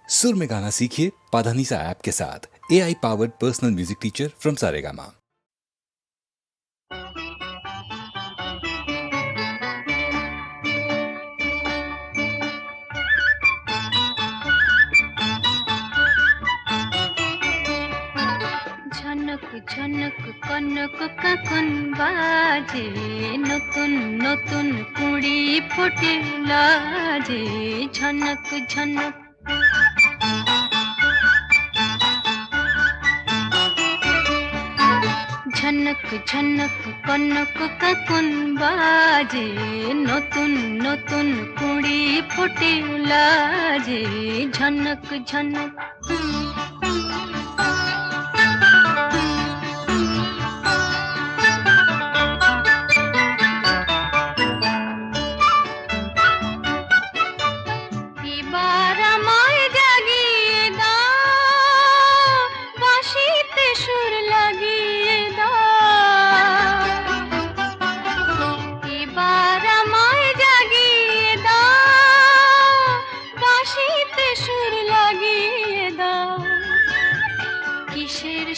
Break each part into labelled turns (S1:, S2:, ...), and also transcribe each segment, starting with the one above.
S1: सुर में गाना सीखिए पाधानीसा ऐप के साथ। AI powered personal music teacher from Saregama.
S2: ঝনক ঝনক কনক কাকন বাজে, নতুন নতুন কুড়ি ফুটে লাজে। ঝনক ঝনক ঝনক ঝনক কনক কাকন বাজে, নতুন নতুন কুড়ি ফুটে লাজে। ঝনক ঝনক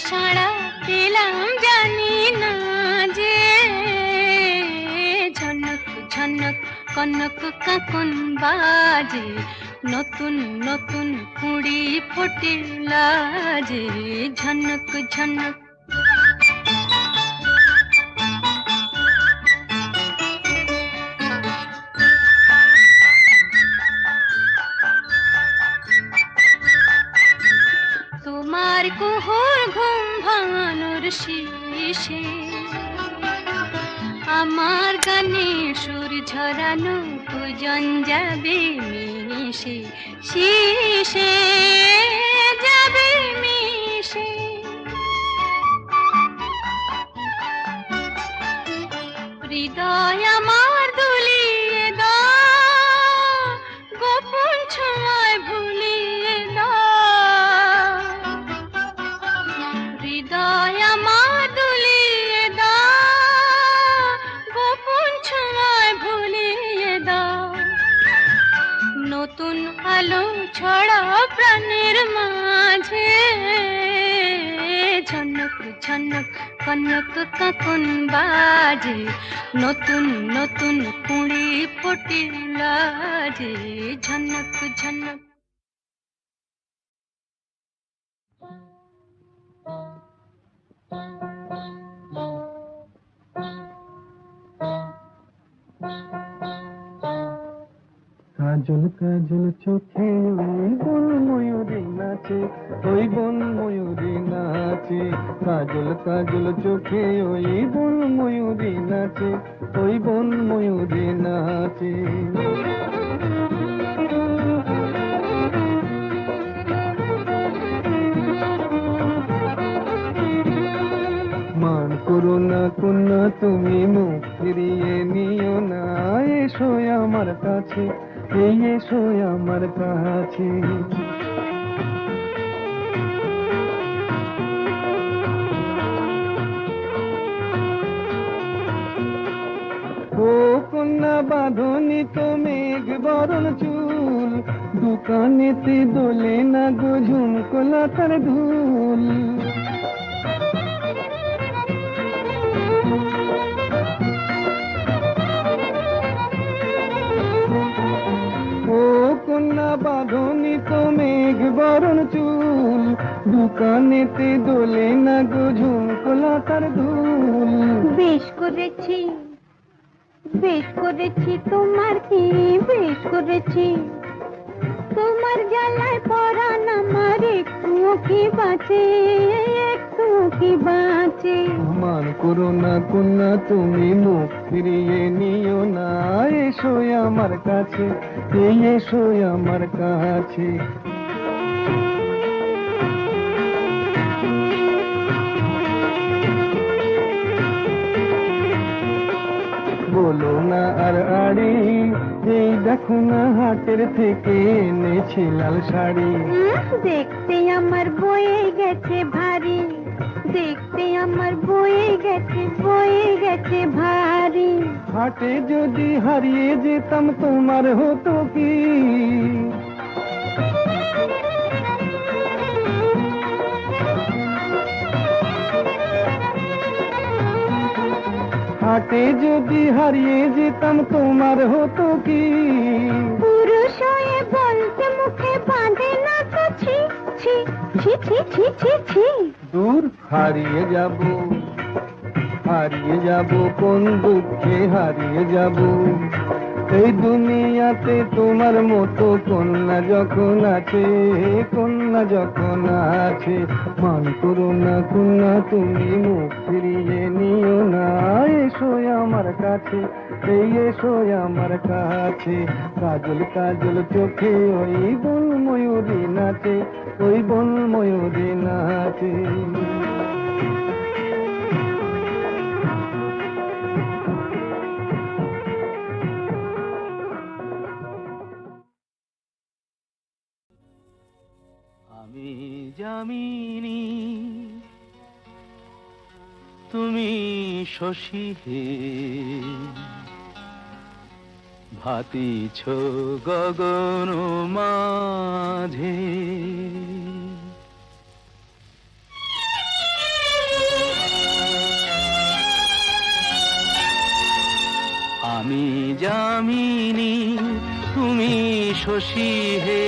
S2: সাড়া পেলাম জানি না যে, ঝনক ঝনক কনক কাকন বাজে, নতুন নতুন কুড়ি ফোটে লাজে। ঝনক ঝনক তোমার কুহুর ঘুম ভাঙানোর শেষে আমার গানে সুর ঝরানো পূজন যাবে মিশে, শেষে যাবে মিশে। হৃদয় আমার দুলিয়ে দাও, গোপন ছোঁয়ায় ভুলিয়ে দাও। হৃদয় আমার দুলিয়ে দাও, গোপন ছোঁয়ায় ভুলিয়ে দাও। নতুন আলো ছড়াও প্রাণের মাঝে, ঝনক ঝনক কনক কাকন বাজে, নতুন নতুন কুড়ি ফোটে লাজে। ঝনক ঝনক
S3: কাজল কাজল চোখে ওই বন ময়ূরী নাচে, ওই বন ময়ূরী নাচে। কাজল কাজল চোখে ওই বন ময়ূরী নাচে, ওই বন ময়ূরী নাচে। মান করো না কন্যা তুমি, মুখ ফিরিয়ে নিও না। এসো আমার কাছে, এই এসো আমার কাছে। ও কন্যা বাঁধনি তো মেঘ বরণ চুল, দোকানেতে দোলে না গো ঝুমকোলা তার ধুল। ও কন্যা বাঁধনি তো মেঘ বরণ চুল, দোকানেতে দোলে না গো ঝুমকোলা তার ধুল।
S2: বেশ করেছি বেশ করেছি তোমার কি বেশ করেছি, তোমার জ্বালায় পরাণ আমার একটুও কি বাঁচে, একটুও কি বাঁচে।
S3: মান করো না কন্যা তুমি, মুখ ফিরিয়ে নিও না। এসো আমার কাছে, এই এসো আমার কাছে। বলো না আর আড়ি, এই দেখো না হাটের থেকে এনেছি লাল শাড়ি।
S2: দেখতে আমার বয়ে গেছে ভারী, দেখতে আমার বয়ে গেছে ভারী।
S3: হাটে যদি হারিয়ে যেতাম তোমার হতো কি, হাটে যদি হারিয়ে যেতাম তোমার হতো কি?
S2: পুরুষ হয়ে বলতে মুখে বাঁধে না তো ছি ছি ছি ছি ছি ছি ছি।
S3: দূর হারিয়ে যাব কোন দুঃখে হারিয়ে যাব। এই দুনিয়াতে তোমার মতো কন্যা যখন আছে, কন্যা যখন আছে, মান করো না কন্যা তুমি মুখ ফিরিয়ে নিও না। এসো আমার কাছে, এই এসো আমার কাছে। কাজল কাজল চোখে ওই বন ময়ূরী নাচে, ওই বন ময়ূরী নাচে।
S4: আমি যামিনী তুমি শশী হে, ভাতিছ গগন মাঝে। আমি যামিনী তুমি শশী হে,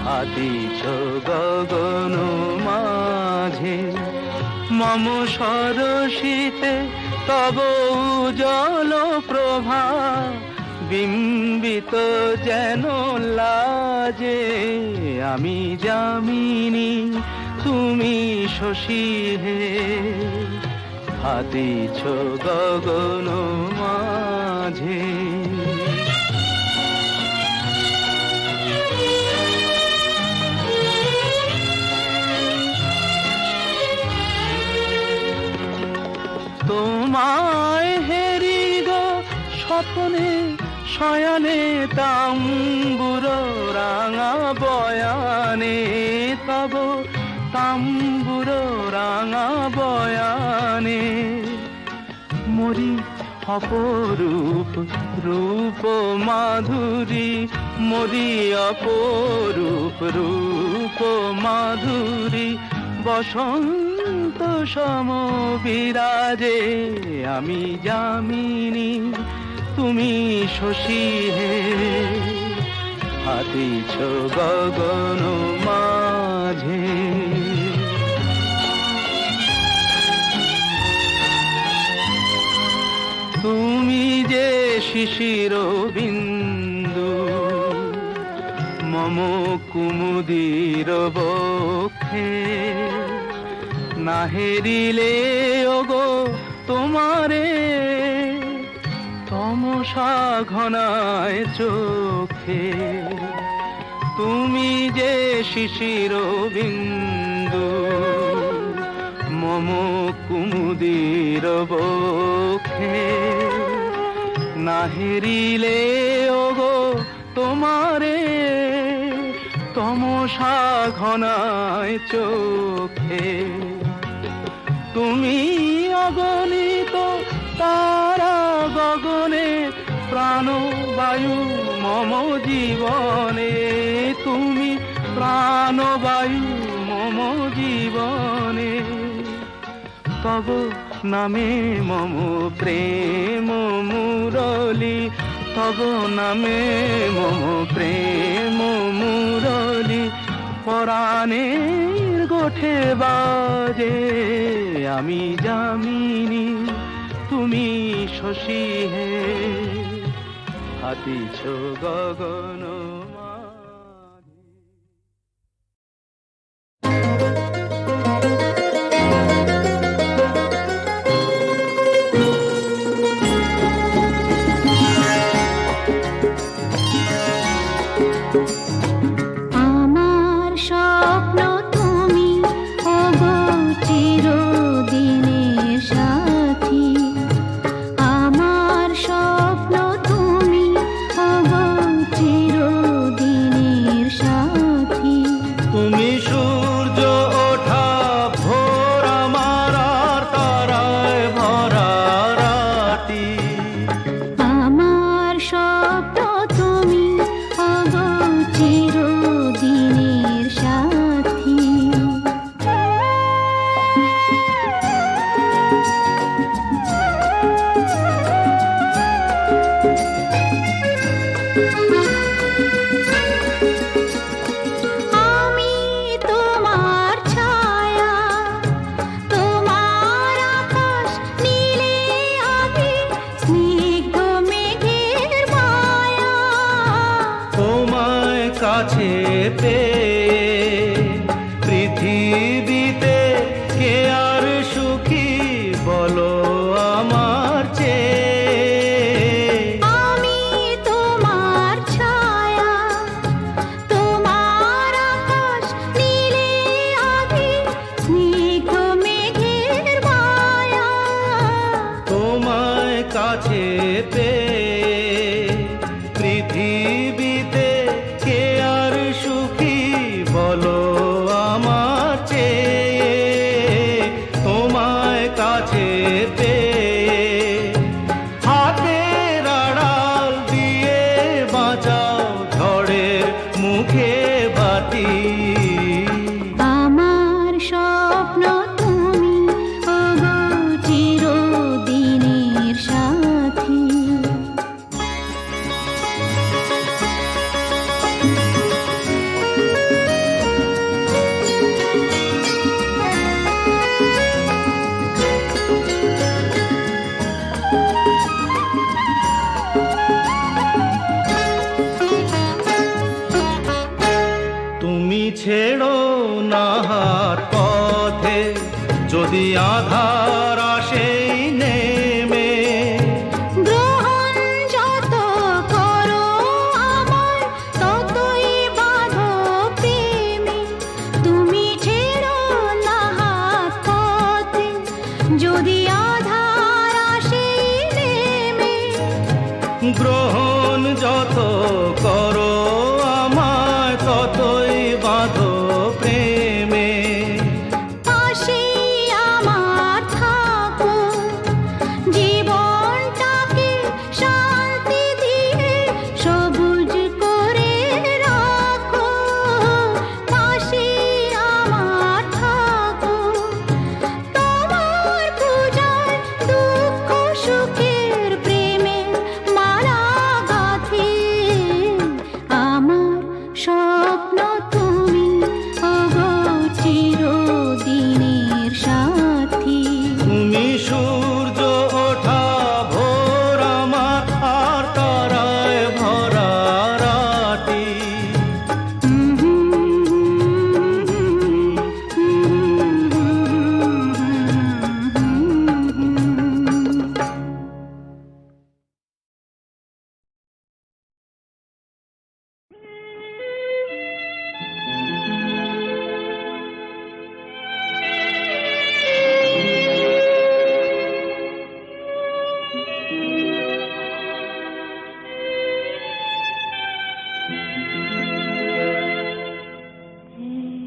S4: ভাতিছ গগন মাঝে। মম সরসিতে তব উজ্জ্বল প্রভা, বিম্বিত যেন লাজে। আমি যামিনী তুমি শশী হে, ভাতিছ গগন মাঝে। তোমায় হেরি গো স্বপ্নে শয়নে, তাম্বুর রাঙা বয়ানে, তব তাম্বুর রাঙা বয়ানে। মরি অপরূপ রূপ মাধুরী, মরি অপরূপ রূপ মাধুরী। বসন্ত সম বিরাজে, আমি যামিনী তুমি শশী হে, ভাতিছ গগন মাঝে। তুমি যে শিশির বিন্দু মম কুমুদির বক্ষে, না হেরিলে ওগো তোমারে তমসা ঘনায় চোখে। তুমি যে শিশির বিন্দু মম কুমুদির বক্ষে, না হেরিলে ওগো তোমারে তমসা ঘনায় চোখে। তুমি অগণিত তারা গগনে, প্রাণবায়ু মম জীবনে। তুমি প্রাণবায়ু মম জীবনে। তব নামে মম প্রেম মুরলী, তব নামে মম প্রেম মুরলী। পরাণের গোঠে বাজে, আমি যামিনী তুমি শশী হে, ভাতিছ গগন মাঝে।
S2: আমার স্বপ্ন তুমি ওগো চিরদিনের সাথী। আমার স্বপ্ন তুমি ওগো চিরদিনের
S4: পেয়ে পৃথিবীতে কে আর সুখী বলো আমার চেয়ে।
S2: আমি তোমার ছায়া, তোমার আকাশ নীলে আভি, স্নিগ্ধ মেঘের মায়া।
S4: তোমায় কাছে পেয়ে পৃথিবীতে কে আর সুখী বলো আমার চেয়ে। তোমায় কাছে পেয়ে হাতের আড়াল দিয়ে বাঁচাও ঝড়ের মুখে বাতি।
S2: আমার স্বপ্ন তুমি, ওগো চিরদিনের সাথী।
S4: তুমি ছেড়ো না হাত পথে যদি আধার আসে নেমে।
S2: গ্রহণ যত করো আমার, ততই বাঁধো প্রেমে। তুমি ছেড়ো না হাত পথে যদি আধার আসে নেমে।
S4: গ্রহণ যত করো আমায় ততই বাঁধো প্রেমে।
S2: পাশে আমার থাকো, জীবনটাকে শান্তি দিয়ে সবুজ করে রাখো। পাশে আমার থাকো, তোমার পূজায় দুঃখ সুখের প্রেমের মালা গাঁথি। আমার স্বপ্ন তুমি, ওগো চিরদিনের সাথী।
S4: তুমি সূর্য ওঠা ভোর আমার আর তারায় ভরা রাতি।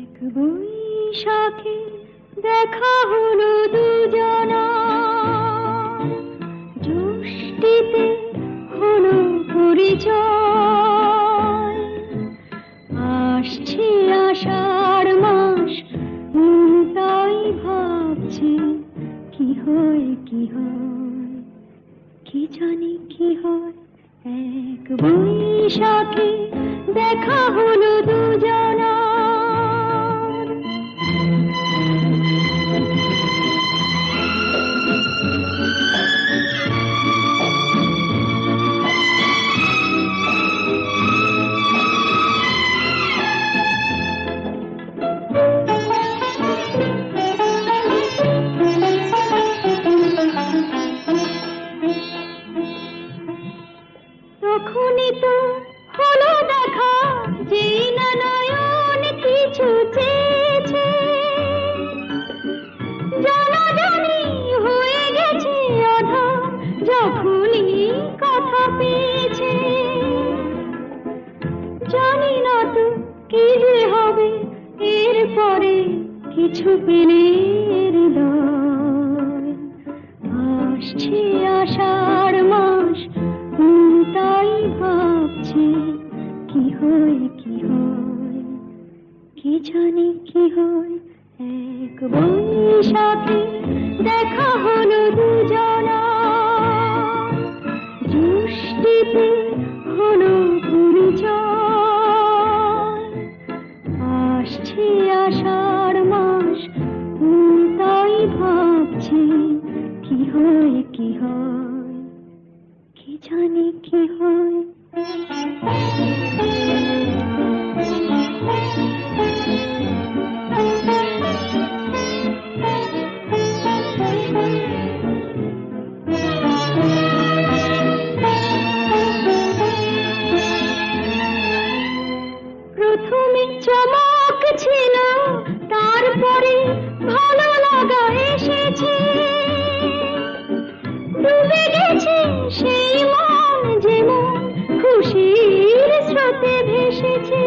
S2: এক বৈশাখে দেখা হলো দুজনা, জ্যৈষ্ঠীতে হলো পরিচয়। আসছে আষাঢ় মাস, মন তাই ভাবছে কি হয় কি হয়, কি জানি কি হয়। এক বৈশাখে দেখা হলো দুজনা। তখনই তো হলো দেখা, যেই না নয়ন কিছু চেয়েছে। জানাজানি হয়ে গেছে আধার, যখনই কথা পেয়েছে। জানি না তো কি যে হবে এরপরে, কিছু পেলে হৃদয়। আসছে আষাঢ় মাস, তাই ভাবছি কি হয় কি হয়, কি জানি কি হয়। এক বৈশাখে দেখা হলো দুজনা, জ্যৈষ্ঠীতে হলো পরিচয়। আসছে আষাঢ় মাস, তাই ভাবছি কি হয় কি হয়, কি জানি কি হয়। চমক ছিল, তারপরে ভালো লাগা এসেছে। ডুবে গেছে সেই মন, যেমন খুশির স্রোতে ভেসেছে।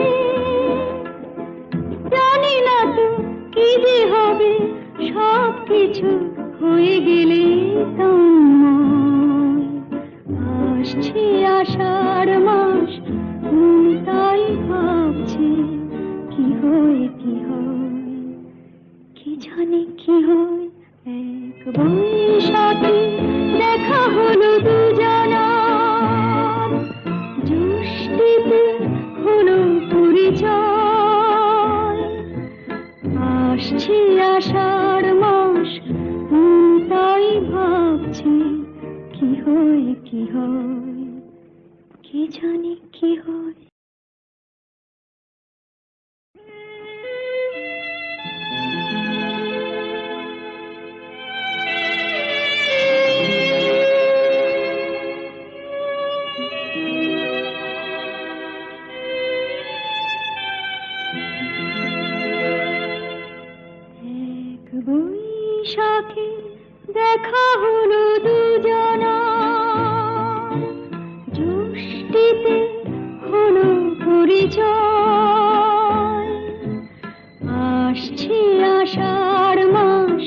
S2: জানি না তো কি যে হবে, সব কিছু হয়ে গেলে তন্ময়। আসছে আষাঢ় মাস, মন তাই ভাবছে কি হয় কি হয়, কি জানি কি হয়। এক বৈশাখী দেখা হলো দুজনার, জ্যৈষ্ঠীতে হলো পরিচয়। আসছে আষাঢ় মাস, মন তাই ভাবছে কি হয় কি হয়, কি জানি কি হয়। এক বৈশাখী দেখা হলো দুজনার, জ্যৈষ্ঠীতে হলো পরিচয়। আসছে আষাঢ় মাস,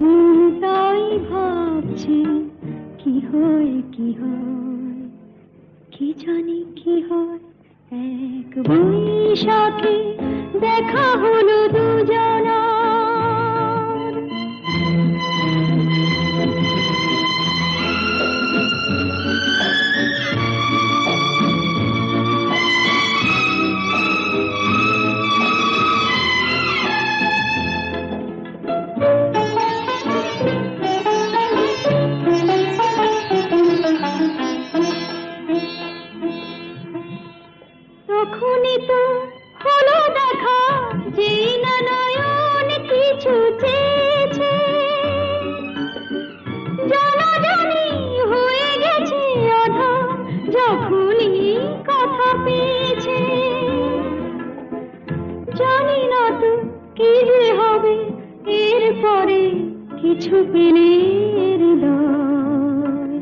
S2: মন তাই ভাবছে কি হয় কি হয়, কি জানি কি হয়। এক বৈশাখী দেখা হলো দুজনার। তখনই তো হলো দেখা, যেই না নয়ন কিছু চেয়েছে। জানাজানি হয়ে গেছে আধা, যখনই কথা পেয়েছে। জানি না তো কি যে হবে, এরপরে কিছু পেলে হৃদয়।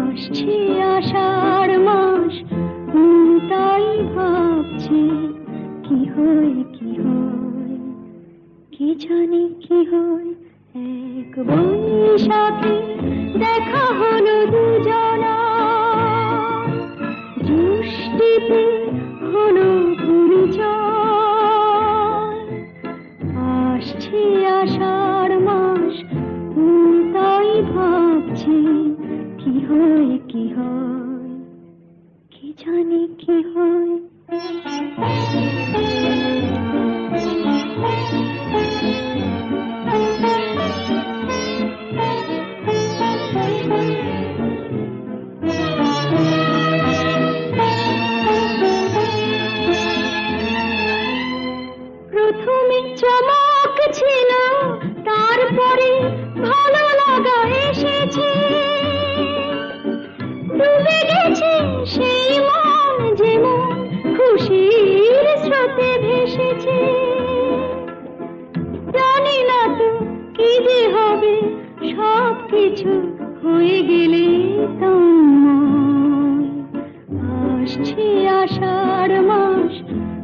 S2: আসছে আষাঢ় মাস, মন তাই ভাবছে কি হয় কি হয়, কি জানি কি হয়। এক বৈশাখী দেখা হলো দুজনার, জ্যৈষ্ঠীতে হলো পরিচয়। আসছে আষাঢ় মাস, মন তাই ভাবছে কি হয় কি হয়, কি জানি কি হয়। প্রথমে চমক ছিল, তারপরে ভালো লাগা এসেছে। ডুবে গেছে সেই মন, যেমন খুশির স্রোতে ভেসেছে। জানি না তো কি যে হবে, সব কিছু হয়ে গেলে তন্ময়। আসছে আষাঢ় মাস,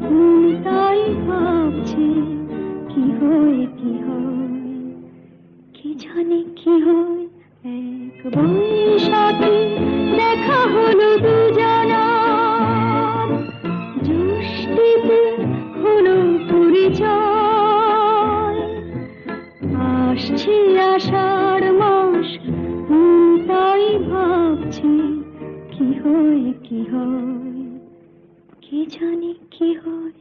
S2: মন তাই ভাবছে কি হয় কি হয়, কি জানি কি হয়। এক বৈশাখী দেখা হলো দুজনার, জ্যৈষ্ঠীতে হলো পরিচয়। আসছে আষাঢ় মাস, মন তাই ভাবছে কি হয় কি হয়, কি জানি কি হয়।